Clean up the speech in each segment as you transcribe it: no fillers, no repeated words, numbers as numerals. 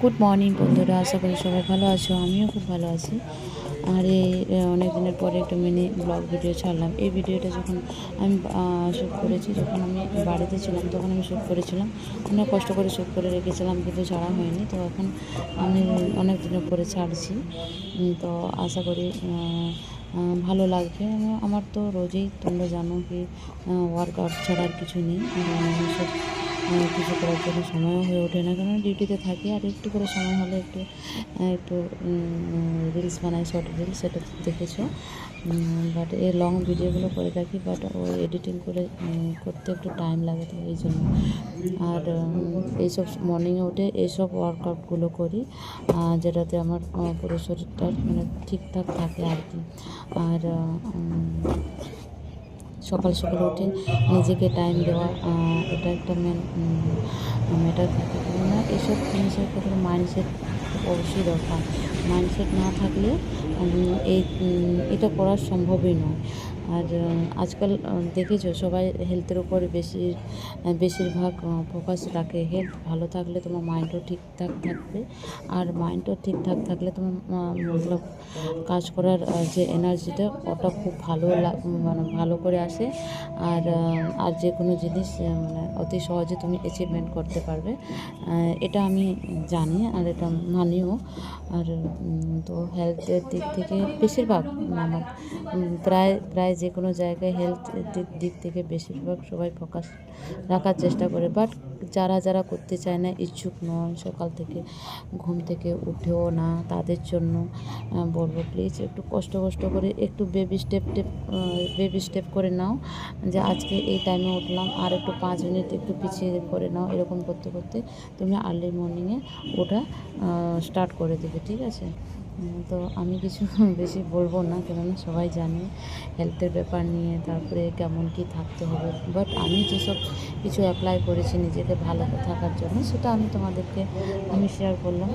Good morning বন্ধুরা, আশা করি সবাই ভালো আছো। আমিও খুব ভালো আছি। আর এই অনেক দিনের পরে একটা মিনি ব্লগ ভিডিও ছাড়লাম। এই ভিডিওটা যখন আমি শ্যুট করেছি, যখন আমি বাড়িতে ছিলাম তখন আমি শ্যুট করেছিলাম। অনেক কষ্ট করে শ্যুট করে রেখেছিলাম, কিন্তু ছাড়া হয়নি। তো এখন আমি অনেক দিনের পরে ছাড়ছি। তো আশা করি ভালো লাগবে। আমার তো রোজই, তোমরা জানো কি, ওয়ার্কআউট ছাড়া আর কিছু নেই। সব কিছু করার জন্য সময়ও হয়ে ওঠে না, কারণ ডিউটিতে থাকি। আর একটু করে সময় হলে একটু একটু রিলস বানাই, শর্ট রিলস, সেটা দেখেছো। বাট এই লং ভিডিওগুলো করে রাখি, বাট ওই এডিটিং করে করতে একটু টাইম লাগে, তো এই জন্য। আর এইসব মর্নিংয়ে উঠে এইসব ওয়ার্কআউটগুলো করি, যেটাতে আমার পুরো শরীরটা মানে ঠিকঠাক থাকে আর কি। আর সকাল সকাল উঠে নিজেকে টাইম দেওয়া, এটা একটা মেন ম্যাটার থাকে। কেননা এসব জিনিসের ক্ষেত্রে মাইন্ডসেট অবশ্যই দরকার। মাইন্ডসেট না থাকলে এই এটা করা সম্ভবই নয়। আর আজকাল দেখেছো সবাই হেলথের উপরে বেশিরভাগ ফোকাস রাখে। হেলথ ভালো থাকলে তোমার মাইন্ডও ঠিকঠাক থাকবে। আর মাইন্ডও ঠিকঠাক থাকলে তোমার মতলব কাজ করার যে এনার্জিটা, ওটা খুব মানে ভালো করে আসে। আর আর যে কোনো জিনিস মানে অতি সহজে তুমি অ্যাচিভমেন্ট করতে পারবে, এটা আমি জানি আর এটা মানিও। আর তো হেলথের দিক থেকে বেশিরভাগ আমার প্রায় যে কোনো জায়গায় হেলথ দিক থেকে বেশিরভাগ সবাই ফোকাস রাখার চেষ্টা করে। বাট যারা করতে চায় না, ইচ্ছুক নয়, সকাল থেকে ঘুম থেকে উঠেও না, তাদের জন্য বলবো প্লিজ একটু কষ্ট করে একটু বেবি স্টেপ করে নাও। যে আজকে এই টাইমে উঠলাম, আর একটু 5 মিনিট একটু পিছিয়ে করে নাও। এরকম করতে করতে তুমি আর্লি মর্নিংয়ে ওঠা স্টার্ট করে দেবে, ঠিক আছে? তো আমি কিছু বেশি বলবো না, কেননা সবাই জানে হেলথের ব্যাপার নিয়ে, তারপরে কেমন কি থাকতে হবে। বাট আমি যেসব কিছু অ্যাপ্লাই করেছি নিজেকে ভালো থাকার জন্য, সেটা আমি তোমাদেরকে শেয়ার করলাম।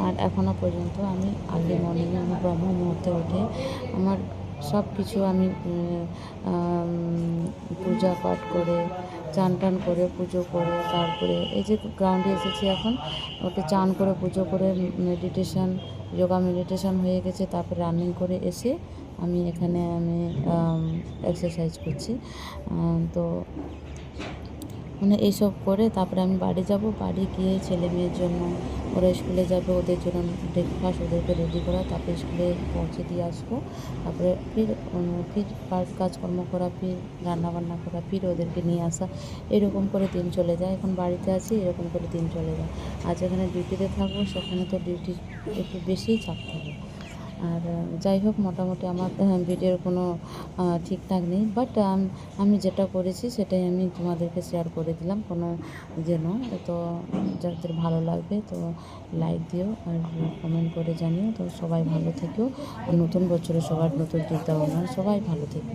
আর এখনও পর্যন্ত আমি আর্লি মর্নিংয়ে, আমি ব্রহ্ম মুহূর্তে উঠে আমার সব কিছু আমি পূজা পাঠ করে, চান টান করে, পুজো করে, তারপরে এই যে গ্রাউন্ডে এসেছি এখন, ওটা চান করে পুজো করে মেডিটেশান, যোগা মেডিটেশান হয়ে গেছে। তারপরে রানিং করে এসে আমি এখানে এক্সারসাইজ করছি। তো মানে এইসব করে তারপরে আমি বাড়ি যাব। বাড়ি গিয়ে ছেলে মেয়ের জন্য, ওরা স্কুলে যাবে, ওদের জন্য ব্রেকফাস্ট ওদেরকে রেডি করা, তারপরে স্কুলে পৌঁছে দিয়ে আসবো। তারপরে ফির কাজকর্ম করা, ফির রান্নাবান্না করা, ফির ওদেরকে নিয়ে আসা, এরকম করে দিন চলে যায়। এখন বাড়িতে আছি, এরকম করে দিন চলে যায়। আর যেখানে ডিউটিতে থাকবো সেখানে তো ডিউটি একটু বেশিই চাপ থাকে। আর যাই হোক, মোটামুটি আমার ভিডিওর কোনো ঠিকঠাক নেই, বাট আমি যেটা করেছি সেটাই আমি তোমাদেরকে শেয়ার করে দিলাম, কোনো যেন। তো যাদের ভালো লাগবে তো লাইক দিও আর কমেন্ট করে জানিও। তো সবাই ভালো থেকো, আর নতুন বছরে সবার নতুন চিন্তা ভাবনা, সবাই ভালো থেকো।